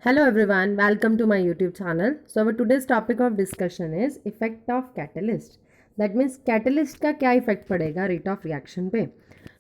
Hello everyone, welcome to my YouTube channel. So our today's topic of discussion is effect of catalyst. That means catalyst का क्या effect पड़ेगा rate of reaction पे।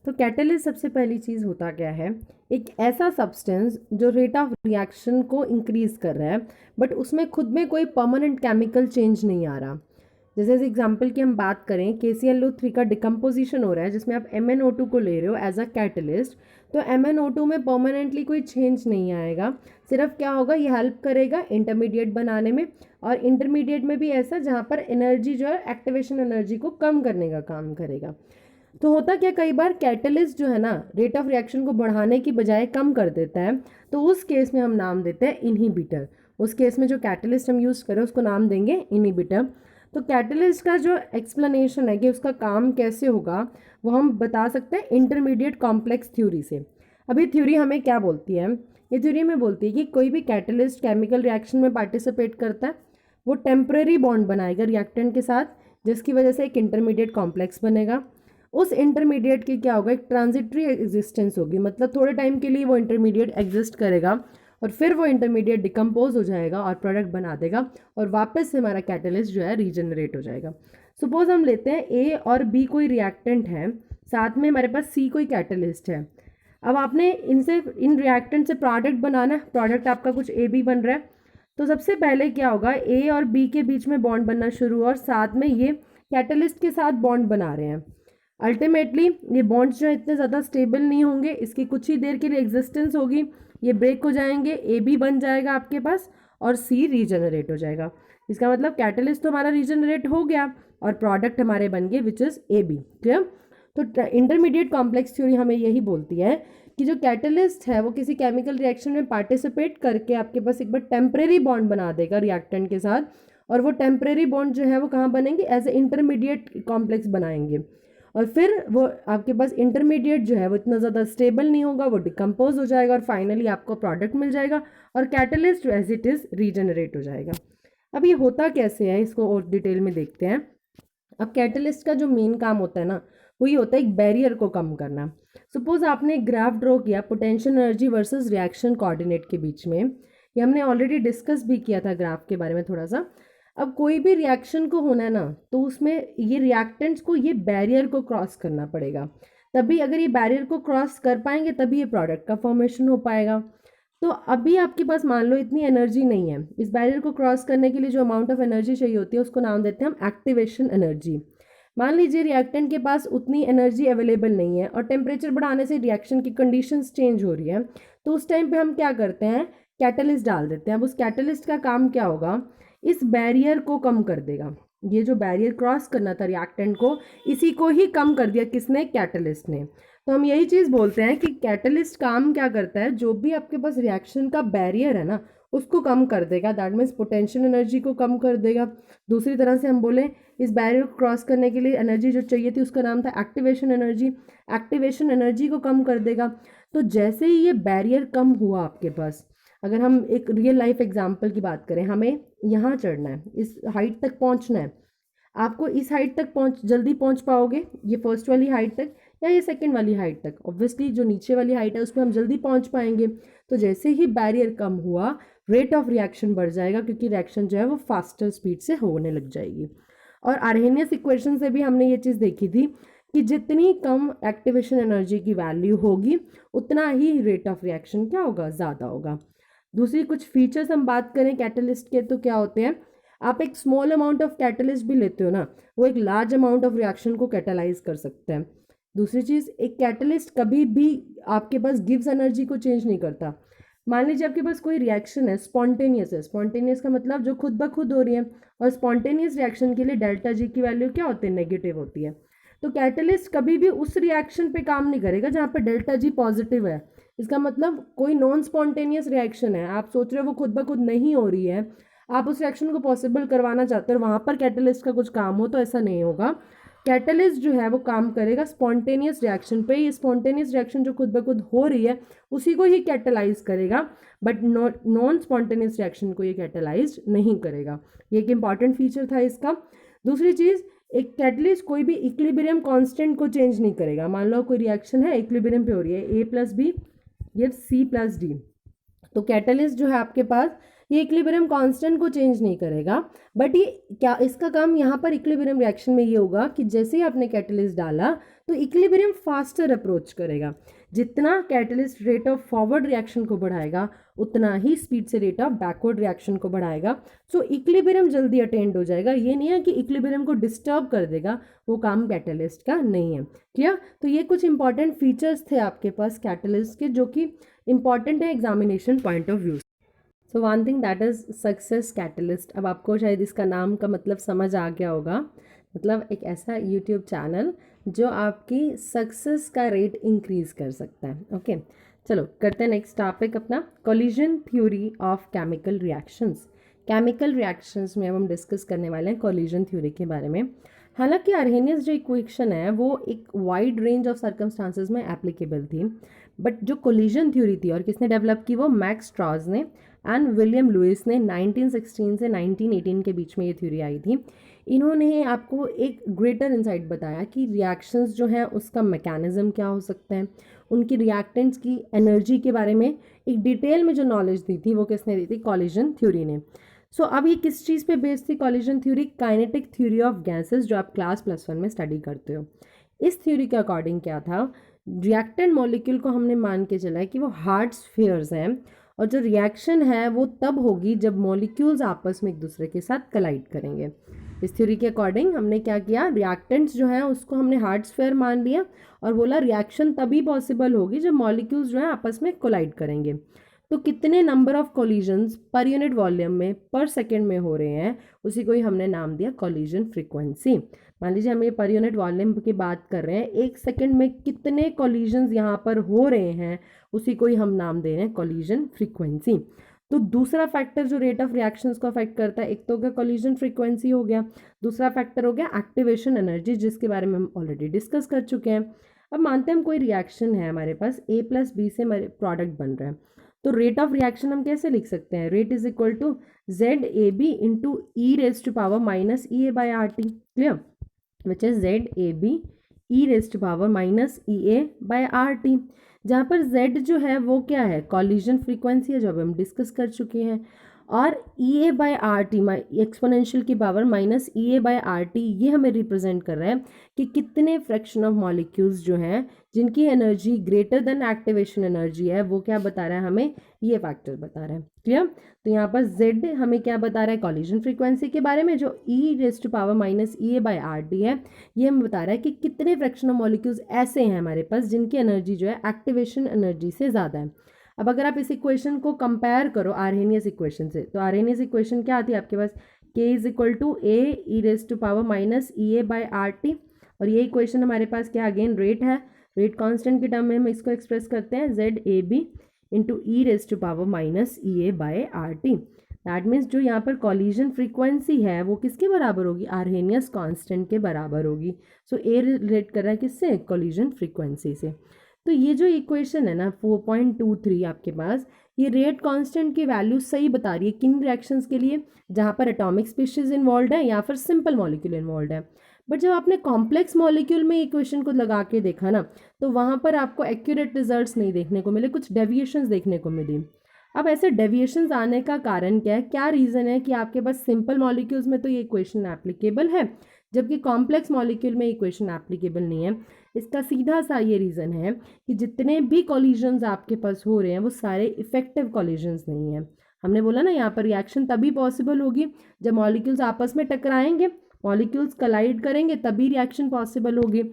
तो catalyst सबसे पहली चीज़ होता क्या है, एक ऐसा सब्सटेंस जो रेट ऑफ रिएक्शन को इंक्रीज कर रहा है बट उसमें खुद में कोई परमानेंट केमिकल चेंज नहीं आ रहा। जैसे इस एग्जाम्पल की हम बात करें, KClO3 का डिकम्पोजिशन हो रहा है जिसमें आप MnO2 को ले रहे हो एज अ कैटलिस्ट, तो MnO2 में परमानेंटली कोई चेंज नहीं आएगा। सिर्फ क्या होगा, ये हेल्प करेगा इंटरमीडिएट बनाने में, और इंटरमीडिएट में भी ऐसा जहाँ पर एनर्जी जो है एक्टिवेशन एनर्जी को कम करने का काम करेगा। तो होता क्या, कई बार कैटलिस्ट जो है ना रेट ऑफ रिएक्शन को बढ़ाने की बजाय कम कर देता है, तो उस केस में हम नाम देते हैं इनहिबिटर। उस केस में जो कैटलिस्ट हम यूज़ करें उसको नाम देंगे इनहिबिटर। तो कैटलिस्ट का जो एक्सप्लेनेशन है कि उसका काम कैसे होगा वो हम बता सकते हैं इंटरमीडिएट कॉम्प्लेक्स थ्योरी से। अभी थ्योरी हमें क्या बोलती है, ये थ्योरी में बोलती है कि कोई भी कैटलिस्ट केमिकल रिएक्शन में पार्टिसिपेट करता है, वो टेम्परेरी बॉन्ड बनाएगा रिएक्टेंट के साथ, जिसकी वजह से एक इंटरमीडिएट कॉम्प्लेक्स बनेगा। उस इंटरमीडिएट की क्या होगा, एक ट्रांजिटरी एग्जिस्टेंस होगी, मतलब थोड़े टाइम के लिए वो इंटरमीडिएट एग्जिस्ट करेगा और फिर वो इंटरमीडिएट डिकम्पोज हो जाएगा और प्रोडक्ट बना देगा और वापस से हमारा कैटलिस्ट जो है रीजनरेट हो जाएगा। सपोज हम लेते हैं ए और बी कोई रिएक्टेंट है, साथ में हमारे पास सी कोई कैटलिस्ट है। अब आपने इन रिएक्टेंट से प्रोडक्ट बनाना है, प्रोडक्ट आपका कुछ ए बी बन रहा है। तो सबसे पहले क्या होगा, ए और बी के बीच में बॉन्ड बनना शुरू और साथ में ये कैटलिस्ट के साथ बॉन्ड बना रहे हैं। अल्टीमेटली ये बॉन्ड्स जो है इतने ज़्यादा स्टेबल नहीं होंगे, इसकी कुछ ही देर के लिए एग्जिस्टेंस होगी, ये ब्रेक हो जाएंगे, ए बी बन जाएगा आपके पास और सी रीजनरेट हो जाएगा। इसका मतलब कैटलिस्ट तो हमारा रीजनरेट हो गया और प्रोडक्ट हमारे बन गए which is A B. Clear? तो इंटरमीडिएट कॉम्प्लेक्स थ्योरी हमें यही बोलती है कि जो कैटलिस्ट है वो किसी केमिकल रिएक्शन में पार्टिसिपेट करके आपके पास एक बार टेम्परेरी बॉन्ड बना देगा रिएक्टेंट के साथ, और वो टेम्परेरी बॉन्ड जो है वो कहाँ बनेंगे, एज ए इंटरमीडिएट कॉम्प्लेक्स बनाएंगे, और फिर वो आपके पास इंटरमीडिएट जो है वो इतना ज़्यादा स्टेबल नहीं होगा, वो डिकम्पोज हो जाएगा और फाइनली आपको प्रोडक्ट मिल जाएगा और कैटलिस्ट जो एज इट इज़ रीजनरेट हो जाएगा। अब ये होता कैसे है इसको और डिटेल में देखते हैं। अब कैटलिस्ट का जो मेन काम होता है ना, वो ये होता है एक बैरियर को कम करना। सपोज आपने एक ग्राफ ड्रॉ किया potential energy versus reaction coordinate के बीच में, ये हमने ऑलरेडी डिस्कस भी किया था ग्राफ के बारे में थोड़ा सा। अब कोई भी रिएक्शन को होना है ना, तो उसमें ये रिएक्टेंट्स को ये बैरियर को क्रॉस करना पड़ेगा, तभी अगर ये बैरियर को क्रॉस कर पाएंगे तभी ये प्रोडक्ट का फॉर्मेशन हो पाएगा। तो अभी आपके पास मान लो इतनी एनर्जी नहीं है, इस बैरियर को क्रॉस करने के लिए जो अमाउंट ऑफ एनर्जी चाहिए होती है उसको नाम देते हैं हम एक्टिवेशन एनर्जी। मान लीजिए रिएक्टेंट के पास उतनी एनर्जी अवेलेबल नहीं है और टेम्परेचर बढ़ाने से रिएक्शन की कंडीशंस चेंज हो रही है, तो उस टाइम पे हम क्या करते हैं, कैटलिस्ट डाल देते हैं। अब उस कैटलिस्ट का काम क्या होगा, इस बैरियर को कम कर देगा। ये जो बैरियर क्रॉस करना था रिएक्टेंट को, इसी को ही कम कर दिया किसने, कैटलिस्ट ने। तो हम यही चीज़ बोलते हैं कि कैटलिस्ट काम क्या करता है, जो भी आपके पास रिएक्शन का बैरियर है ना उसको कम कर देगा, दैट मीन्स पोटेंशियल एनर्जी को कम कर देगा। दूसरी तरह से हम बोलें, इस बैरियर को क्रॉस करने के लिए एनर्जी जो चाहिए थी उसका नाम था एक्टिवेशन एनर्जी, एक्टिवेशन एनर्जी को कम कर देगा। तो जैसे ही ये बैरियर कम हुआ आपके पास, अगर हम एक रियल लाइफ एग्जांपल की बात करें, हमें यहाँ चढ़ना है, इस हाइट तक पहुँचना है, आपको इस हाइट तक जल्दी पहुँच पाओगे, ये फर्स्ट वाली हाइट तक या ये सेकंड वाली हाइट तक? ऑब्वियसली जो नीचे वाली हाइट है उस पर हम जल्दी पहुँच पाएंगे। तो जैसे ही बैरियर कम हुआ, रेट ऑफ रिएक्शन बढ़ जाएगा, क्योंकि रिएक्शन जो है वो फास्टर स्पीड से होने लग जाएगी। और आर्हेनियस इक्वेशन से भी हमने ये चीज़ देखी थी कि जितनी कम एक्टिवेशन एनर्जी की वैल्यू होगी उतना ही रेट ऑफ रिएक्शन क्या होगा, ज़्यादा होगा। दूसरी कुछ फीचर्स हम बात करें कैटलिस्ट के, तो क्या होते हैं, आप एक स्मॉल अमाउंट ऑफ कैटलिस्ट भी लेते हो ना, वो एक लार्ज अमाउंट ऑफ रिएक्शन को कैटलाइज कर सकते हैं। दूसरी चीज़, एक कैटलिस्ट कभी भी आपके पास गिव्स एनर्जी को चेंज नहीं करता। मान लीजिए आपके पास कोई रिएक्शन है, स्पॉन्टेनियस है, स्पॉन्टेनियस का मतलब जो खुद ब खुद हो रही है, और स्पॉन्टेनियस रिएक्शन के लिए डेल्टा जी की वैल्यू क्या होती है, नेगेटिव होती है। तो कैटलिस्ट कभी भी उस रिएक्शन पे काम नहीं करेगा जहाँ पे डेल्टा जी पॉजिटिव है। इसका मतलब कोई नॉन स्पॉन्टेनियस रिएक्शन है, आप सोच रहे हो वो खुद ब खुद नहीं हो रही है, आप उस रिएक्शन को पॉसिबल करवाना चाहते हो, वहाँ पर कैटलिस्ट का कुछ काम हो, तो ऐसा नहीं होगा। कैटलिस्ट जो है वो काम करेगा स्पॉन्टेनियस रिएक्शन पे, ये स्पॉन्टेनियस रिएक्शन जो खुद ब खुद हो रही है उसी को ही कैटलाइज करेगा, बट नॉन स्पॉन्टेनियस रिएक्शन को ये कैटलाइज नहीं करेगा। ये एक इंपॉर्टेंट फीचर था इसका। दूसरी चीज़, एक कैटलिस्ट कोई भी इक्विलिब्रियम कांस्टेंट को चेंज नहीं करेगा। मान लो कोई रिएक्शन है इक्विलिब्रियम पे हो रही है, A+B गिव्स C+D, तो कैटलिस्ट जो है आपके पास ये इक्विलिब्रियम कांस्टेंट को चेंज नहीं करेगा, बट ये क्या इसका काम यहाँ पर इक्विलिब्रियम रिएक्शन में ये होगा कि जैसे ही आपने कैटलिस्ट डाला तो इक्विलिब्रियम फास्टर अप्रोच करेगा। जितना catalyst rate of forward reaction को बढ़ाएगा उतना ही स्पीड से रेट ऑफ बैकवर्ड रिएक्शन को बढ़ाएगा। सो इक्विलिब्रियम जल्दी अटेंड हो जाएगा। ये नहीं है कि इक्विलिब्रियम को डिस्टर्ब कर देगा, वो काम कैटलिस्ट का नहीं है। क्लियर? तो ये कुछ इंपॉर्टेंट फीचर्स थे आपके पास कैटलिस्ट के जो कि इंपॉर्टेंट है examination point of view. So one thing that is success catalyst. अब आपको शायद इसका नाम का मतलब समझ आ गया होगा, मतलब एक ऐसा यूट्यूब चैनल जो आपकी सक्सेस का रेट इंक्रीज़ कर सकता है। ओके चलो करते हैं नेक्स्ट टॉपिक अपना, collision theory of chemical reactions. Chemical reactions में अब हम डिस्कस करने वाले हैं कोलिजन थ्योरी के बारे में। हालांकि अर्हेनियस जो इक्वेशन है वो एक वाइड रेंज ऑफ सर्कमस्टांसेस में एप्लीकेबल थी, बट जो कोलिजन थ्योरी थी और किसने डेवलप की, वो मैक्स स्ट्रॉज ने एंड विलियम लुइस ने 1916 से 1918 के बीच में ये थ्योरी आई थी। इन्होंने आपको एक ग्रेटर इंसाइट बताया कि रिएक्शंस जो है उसका मैकेनिज्म क्या हो सकता है, उनकी रिएक्टेंट्स की एनर्जी के बारे में एक डिटेल में जो नॉलेज दी थी वो किसने दी थी, कोलिजन थ्योरी ने। सो अब ये किस चीज़ पे बेस्ड थी collision theory? Kinetic theory of gases जो आप क्लास +1 में स्टडी करते हो। इस थ्योरी के अकॉर्डिंग क्या था, रिएक्टेंट मॉलिक्यूल को हमने मान के चला है कि वो हार्ड स्फीयर्स हैं और जो रिएक्शन है वो तब होगी जब मॉलिक्यूल्स आपस में एक दूसरे के साथ कलाइड करेंगे। इस थ्योरी के अकॉर्डिंग हमने क्या किया, रिएक्टेंट्स जो है उसको हमने हार्ड स्फीयर मान लिया और बोला रिएक्शन तभी पॉसिबल होगी जब मॉलिक्यूल्स जो है आपस में कोलाइड करेंगे। तो कितने number of collisions per unit volume में पर सेकेंड में हो रहे हैं उसी को ही हमने नाम दिया कोलिजन फ्रीक्वेंसी। मान लीजिए हम ये पर यूनिट वॉल्यूम की बात कर रहे हैं, एक सेकेंड में कितने कोलिजन्स यहाँ पर हो रहे हैं उसी को ही हम नाम दे रहे हैं कोलिजन फ्रीक्वेंसी। तो दूसरा फैक्टर जो रेट ऑफ रिएक्शंस को अफेक्ट करता है, एक तो हो गया कोलिजन फ्रीक्वेंसी हो गया, दूसरा फैक्टर हो गया एक्टिवेशन एनर्जी जिसके बारे में हम ऑलरेडी डिस्कस कर चुके हैं। अब मानते हैं हम कोई रिएक्शन है हमारे पास A + B से हमारे प्रोडक्ट बन रहा है, तो रेट ऑफ रिएक्शन हम कैसे लिख सकते हैं, rate is equal to ZAB into e⁻⁻ clear, which is ZAB e⁻⁻ जहाँ पर Z जो है वो क्या है, कॉलिजन फ्रीक्वेंसी है जो अब हम डिस्कस कर चुके हैं, और EA/RT एक्सपोनेंशियल की पावर -EA/RT ये हमें रिप्रेजेंट कर रहा है कि कितने फ्रैक्शन ऑफ मॉलिक्यूल्स जो हैं जिनकी energy greater than activation energy है, वो क्या बता रहा है हमें, ये फैक्टर बता रहा है। क्लियर? तो यहाँ पर Z हमें क्या बता रहा है, कॉलिजन फ्रीक्वेंसी के बारे में, जो e⁻⁻ है ये हमें बता रहा है कि कितने फ्रैक्शन ऑफ मॉलिक्यूल्स ऐसे हैं हमारे पास जिनकी एनर्जी जो है एक्टिवेशन एनर्जी से ज़्यादा है। अब अगर आप इस इक्वेशन को कंपेयर करो आर्हेनियस इक्वेशन से, तो आर्हेनियस इक्वेशन क्या आती है आपके पास, K = A e⁻⁻ और ये इक्वेशन हमारे पास क्या अगेन रेट है, रेट कांस्टेंट के टर्म में हम इसको एक्सप्रेस करते हैं ZAB into e⁻⁻ that means जो यहाँ पर कॉलिजन फ्रीक्वेंसी है वो किसके बराबर होगी, आर्हेनियस कांस्टेंट के बराबर होगी। सो ए रिलेट कर रहा है किससे, कॉलिजन फ्रीक्वेंसी से। तो ये जो इक्वेशन है ना 4.23 आपके पास, ये रेट कांस्टेंट की वैल्यू सही बता रही है किन रिएक्शंस के लिए, जहाँ पर एटॉमिक स्पीशीज इन्वॉल्व है या फिर सिंपल मॉलिक्यूल इन्वॉल्व है। बट जब आपने कॉम्प्लेक्स मॉलिक्यूल में इक्वेशन को लगा के देखा ना, तो वहाँ पर आपको एक्यूरेट रिजल्ट्स नहीं देखने को मिले, कुछ डेविएशंस देखने को मिली। अब ऐसे डेविएशंस आने का कारण क्या है, क्या रीज़न है कि आपके पास सिंपल मॉलिक्यूल्स में तो ये इक्वेशन एप्लीकेबल है जबकि कॉम्प्लेक्स मॉलिक्यूल में इक्वेशन एप्लीकेबल नहीं है। इसका सीधा सा ये रीज़न है कि जितने भी कॉलिजन्स आपके पास हो रहे हैं वो सारे इफेक्टिव कॉलिजन्स नहीं हैं। हमने बोला ना यहाँ पर रिएक्शन तभी पॉसिबल होगी जब मॉलिक्यूल्स आपस में टकराएंगे, मॉलिक्यूल्स कलाइड करेंगे, तभी रिएक्शन पॉसिबल होगी।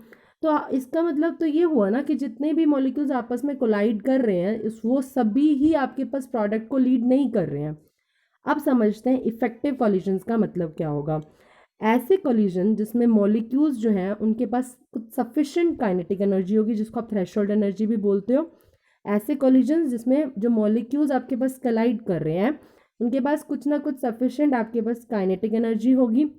तो इसका मतलब तो ये हुआ ना कि जितने भी मॉलिक्यूल्स आपस में कोलाइड कर रहे हैं वो सभी ही आपके पास प्रोडक्ट को लीड नहीं कर रहे हैं। अब समझते हैं इफेक्टिव कॉलिजन्स का मतलब क्या होगा। ऐसे कॉलिजन जिसमें मॉलिक्यूल्स जो हैं उनके पास कुछ सफिशिएंट काइनेटिक एनर्जी होगी जिसको आप थ्रेशोल्ड एनर्जी भी बोलते हो। ऐसे कॉलिजन जिसमें जो मॉलिक्यूल्स आपके पास कलाइड कर रहे हैं उनके पास कुछ ना कुछ सफिशिएंट आपके पास काइनेटिक एनर्जी होगी,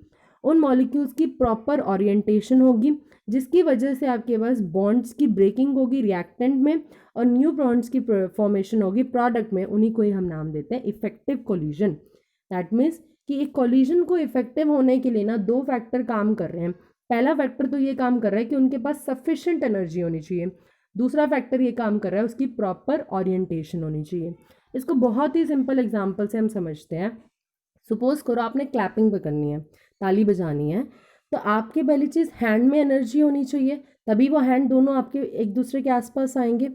उन मॉलिक्यूल्स की प्रॉपर ओरिएंटेशन होगी जिसकी वजह से आपके पास बॉन्ड्स की ब्रेकिंग होगी रिएक्टेंट में और न्यू बॉन्ड्स की फॉर्मेशन होगी प्रोडक्ट में, उन्हीं को ही हम नाम देते हैं इफेक्टिव कॉलिजन। दैट मीन्स कि एक कॉलिजन को इफेक्टिव होने के लिए ना दो फैक्टर काम कर रहे हैं। पहला फैक्टर तो ये काम कर रहा है कि उनके पास सफिशिएंट एनर्जी होनी चाहिए, दूसरा फैक्टर ये काम कर रहा है उसकी प्रॉपर ओरिएंटेशन होनी चाहिए। इसको बहुत ही सिंपल एग्जांपल से हम समझते हैं। सपोज करो आपने क्लैपिंग पे करनी है, ताली बजानी है, तो आपकी पहली चीज़ हैंड में एनर्जी होनी चाहिए, तभी वो हैंड दोनों आपके एक दूसरे के आसपास आएंगे।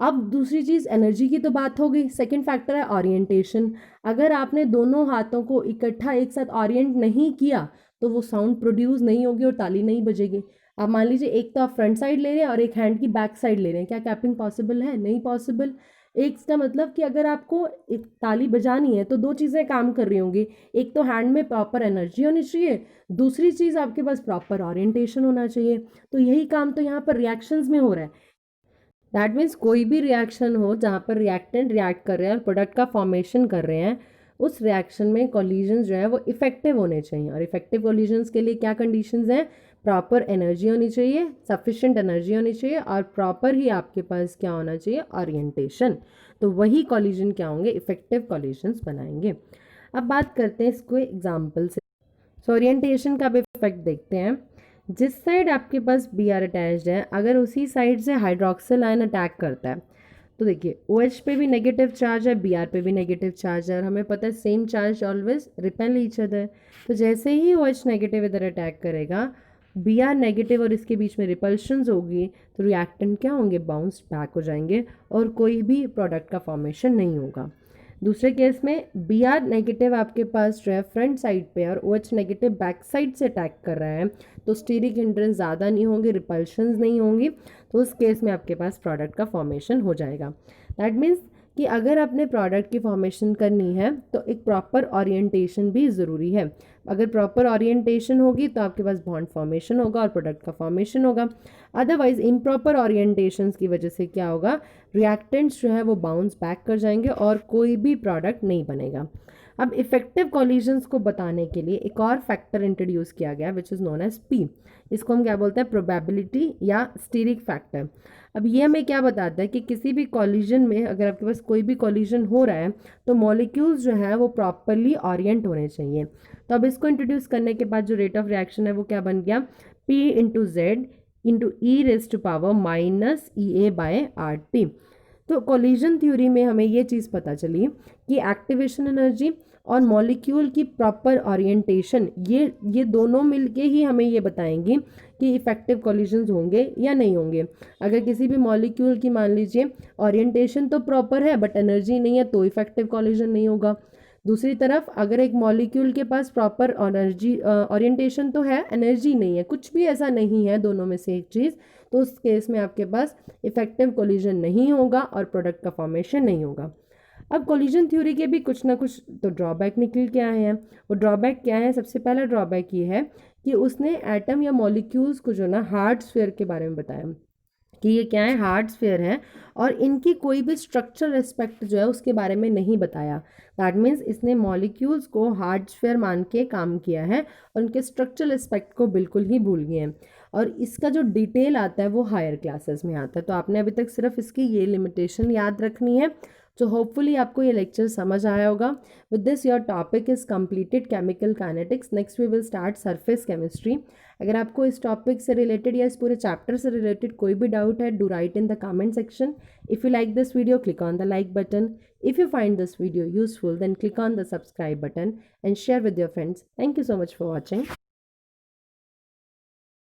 अब दूसरी चीज़ एनर्जी की तो बात हो गई, सेकंड फैक्टर है ओरिएंटेशन। अगर आपने दोनों हाथों को इकट्ठा एक साथ ओरिएंट नहीं किया तो वो साउंड प्रोड्यूस नहीं होगी और ताली नहीं बजेगी। अब मान लीजिए एक तो आप फ्रंट साइड ले रहे हैं और एक हैंड की बैक साइड ले रहे हैं, क्या कैपिंग पॉसिबल है? नहीं पॉसिबल। एक का मतलब कि अगर आपको एक ताली बजानी है तो दो चीज़ें काम कर रही होंगी, एक तो हैंड में प्रॉपर एनर्जी होनी चाहिए, दूसरी चीज़ आपके पास प्रॉपर ओरिएंटेशन होना चाहिए। तो यही काम तो यहाँ पर रिएक्शंस में हो रहा है। दैट मीन्स कोई भी रिएक्शन हो जहाँ पर रिएक्टेंट रिएक्ट कर रहे हैं और प्रोडक्ट का फॉर्मेशन कर रहे हैं, उस रिएक्शन में कॉलिजन्स जो है वो इफेक्टिव होने चाहिए। और इफेक्टिव कॉलिजन्स के लिए क्या कंडीशंस हैं? प्रॉपर एनर्जी होनी चाहिए, सफिशिएंट एनर्जी होनी चाहिए, और प्रॉपर ही आपके पास क्या होना चाहिए? ओरिएंटेशन। तो वही कॉलिजन क्या होंगे? इफेक्टिव कॉलिजन्स बनाएंगे। अब बात करते हैं इसको एग्जाम्पल से। सो ओरिएंटेशन का भी इफेक्ट देखते हैं। जिस साइड आपके पास बी आर अटैच्ड है, अगर उसी साइड से हाइड्रोक्सिल आयन अटैक करता है तो देखिए OH पे भी नेगेटिव चार्ज है, Br पे भी नेगेटिव चार्ज है, और हमें पता है same charge always repel each other. तो जैसे ही OH नेगेटिव इधर अटैक करेगा, Br नेगेटिव और इसके बीच में रिपल्शंस होगी, तो रिएक्टेंट क्या होंगे? बाउंस बैक हो जाएंगे और कोई भी प्रोडक्ट का फॉर्मेशन नहीं होगा। दूसरे केस में Br नेगेटिव आपके पास जो है फ्रंट साइड पे और OH नेगेटिव बैक साइड से अटैक कर रहा है, तो स्टीरिक हिंड्रेंस ज़्यादा नहीं होंगे, रिपल्शंस नहीं होंगी, तो उस केस में आपके पास प्रोडक्ट का फॉर्मेशन हो जाएगा। दैट मीन्स कि अगर अपने प्रोडक्ट की फॉर्मेशन करनी है तो एक प्रॉपर ओरिएंटेशन भी ज़रूरी है। अगर प्रॉपर ओरिएंटेशन होगी तो आपके पास बॉन्ड फॉर्मेशन होगा और प्रोडक्ट का फॉर्मेशन होगा। अदरवाइज इम्प्रॉपर ओरिएंटेशंस की वजह से क्या होगा? रिएक्टेंट्स जो है वो बाउंस बैक कर जाएंगे और कोई भी प्रोडक्ट नहीं बनेगा। अब इफेक्टिव कॉलिजन्स को बताने के लिए एक और फैक्टर इंट्रोड्यूस किया गया which is known as P। इसको हम क्या बोलते हैं? प्रोबेबिलिटी या स्टीरिक फैक्टर। अब ये हमें क्या बताता है कि किसी भी कॉलिजन में अगर आपके पास कोई भी कॉलिजन हो रहा है तो मॉलिक्यूल्स जो है वो प्रॉपरली ओरिएंट होने चाहिए। तो अब इसको इंट्रोड्यूस करने के बाद जो रेट ऑफ रिएक्शन है वो क्या बन गया? P/Z × E⁻⁻ तो कोलिजन थ्योरी में हमें ये चीज़ पता चली कि एक्टिवेशन एनर्जी और मॉलिक्यूल की प्रॉपर ओरिएंटेशन ये दोनों मिलके ही हमें ये बताएंगी कि इफेक्टिव कोलिजन्स होंगे या नहीं होंगे। अगर किसी भी मॉलिक्यूल की मान लीजिए ओरिएंटेशन तो प्रॉपर है बट एनर्जी नहीं है तो इफेक्टिव कोलिजन नहीं होगा। दूसरी तरफ अगर एक मॉलिक्यूल के पास प्रॉपर एनर्जी ओरिएंटेशन तो है, एनर्जी नहीं है, कुछ भी ऐसा नहीं है दोनों में से एक चीज़, तो उस केस में आपके पास इफेक्टिव कोलिजन नहीं होगा और प्रोडक्ट का फॉर्मेशन नहीं होगा। अब कोलिजन थ्योरी के भी कुछ ना कुछ तो ड्रॉबैक निकल के आए हैं। वो ड्रॉबैक क्या है? सबसे पहला ड्रॉबैक ये है कि उसने एटम या मॉलिक्यूल्स को जो ना हार्ड स्फीयर के बारे में बताया कि ये क्या है? हार्ड स्फीयर है, और इनकी कोई भी स्ट्रक्चरल एस्पेक्ट जो है उसके बारे में नहीं बताया। दैट मीन्स इसने मॉलिक्यूल्स को हार्ड स्फीयर मान के काम किया है और उनके स्ट्रक्चरल एस्पेक्ट को बिल्कुल ही भूल गए हैं, और इसका जो डिटेल आता है वो हायर क्लासेस में आता है। तो आपने अभी तक सिर्फ इसकी ये लिमिटेशन याद रखनी है। तो होपफुली आपको ये लेक्चर समझ आया होगा। With this your topic is completed chemical kinetics. Next we will start surface chemistry. अगर आपको इस टॉपिक से रिलेटेड या इस पूरे चैप्टर से रिलेटेड कोई भी डाउट है, do right in the comment section. If you like this video, click on the like button. If you find this video useful, then click on the subscribe button and share with your friends. Thank you so much for watching.